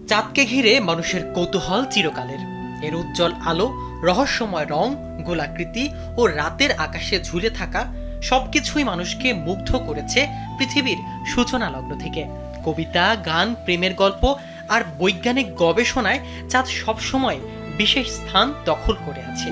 চাঁদকে ঘিরে মানুষের কৌতূহল চিরকালের। এর উজ্জ্বল আলো, রহস্যময় রং, গোলাকৃতি ও রাতের আকাশে ঝুলে থাকা সবকিছুই মানুষকে মুগ্ধ করেছে পৃথিবীর সূচনা লগ্ন থেকে। কবিতা, গান, প্রেমের গল্প আর বৈজ্ঞানিক গবেষণায় চাঁদ সবসময় বিশেষ স্থান দখল করে আছে।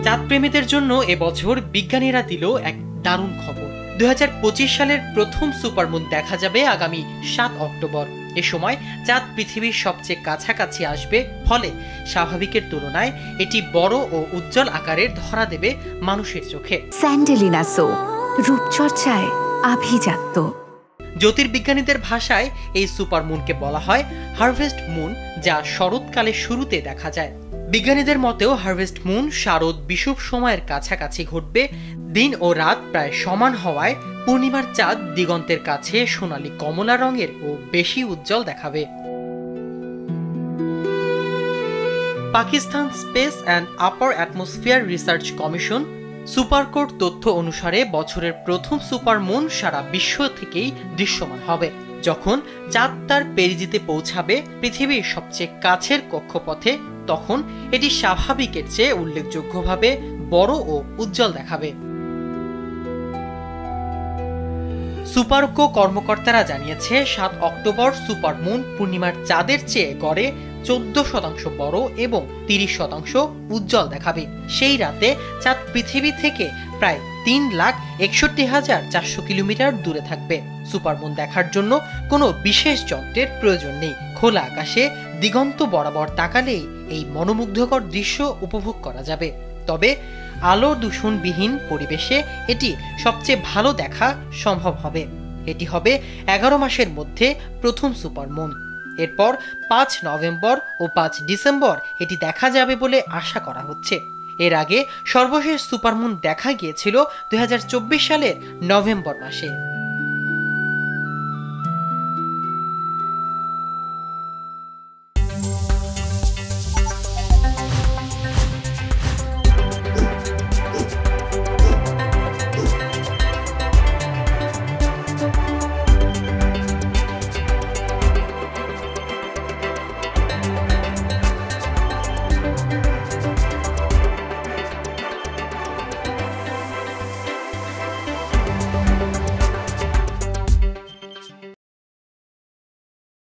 চাঁদ প্রেমীদের জন্য এবছর বিজ্ঞানীরা দিল এক দারুণ খবর। 2025 সালের প্রথম সুপারমুন দেখা যাবে আগামী 7 অক্টোবর। এ সময় চাঁদ পৃথিবীর সবচেয়ে কাছাকাছি আসবে, ফলে স্বাভাবিকের তুলনায় এটি বড় ও উজ্জ্বল আকারের ধরা দেবে মানুষের চোখে। স্যান্ডেলিনা সো, রূপচর্চায় আভিজাত্য। জ্যোতির্বিজ্ঞানীদের ভাষায় এই সুপারমুনকে বলা হয় হারভেস্ট মুন, যা শরৎকালের শুরুতে দেখা যায়। বিজ্ঞানীদের মতেও হারভেস্ট মুন শারদ বিষুব সময়ের কাছাকাছি ঘটবে। দিন ও রাত প্রায় সমান হওয়ায় পূর্ণিমার চাঁদ দিগন্তের কাছে সোনালী কমলা রঙের ও বেশি উজ্জ্বল দেখাবে। Pakistan space and upper atmosphere research commission SUPARCO তথ্য অনুসারে বছরের প্রথম সুপারমুন সারা বিশ্ব থেকেই দৃশ্যমান হবে। যখন চাঁদ তার পেরিজিতে পৌঁছাবে পৃথিবীর সবচেয়ে কাছের কক্ষপথে, তখন এটি স্বাভাবিকের চেয়ে উল্লেখযোগ্যভাবে বড় ও উজ্জ্বল দেখাবে। সুপারকো কর্মকর্তারা জানিয়েছে 7 অক্টোবর সুপারমুন পূর্ণিমার চাঁদের চেয়ে গড়ে 14% বড় এবং 30% উজ্জ্বল দেখাবে। সেই রাতে চাঁদ পৃথিবী থেকে প্রায় 3,61,400 কিলোমিটার দূরে থাকবে। সুপারমুন দেখার জন্য কোনো বিশেষ যন্ত্রের প্রয়োজন নেই। খোলা আকাশে দিগন্ত বরাবর তাকালেই এই মনোমুগ্ধকর দৃশ্য উপভোগ করা যাবে। তবে আলো দূষণবিহীন পরিবেশে এটি সবচেয়ে ভালো দেখা সম্ভব হবে। এটি হবে 11 মাসের মধ্যে প্রথম সুপারমুন। এরপর 5 নভেম্বর ও 5 ডিসেম্বর এটি দেখা যাবে বলে আশা করা হচ্ছে। এর আগে সর্বশেষ সুপারমুন দেখা গিয়েছিল 2024 সালের নভেম্বর মাসে।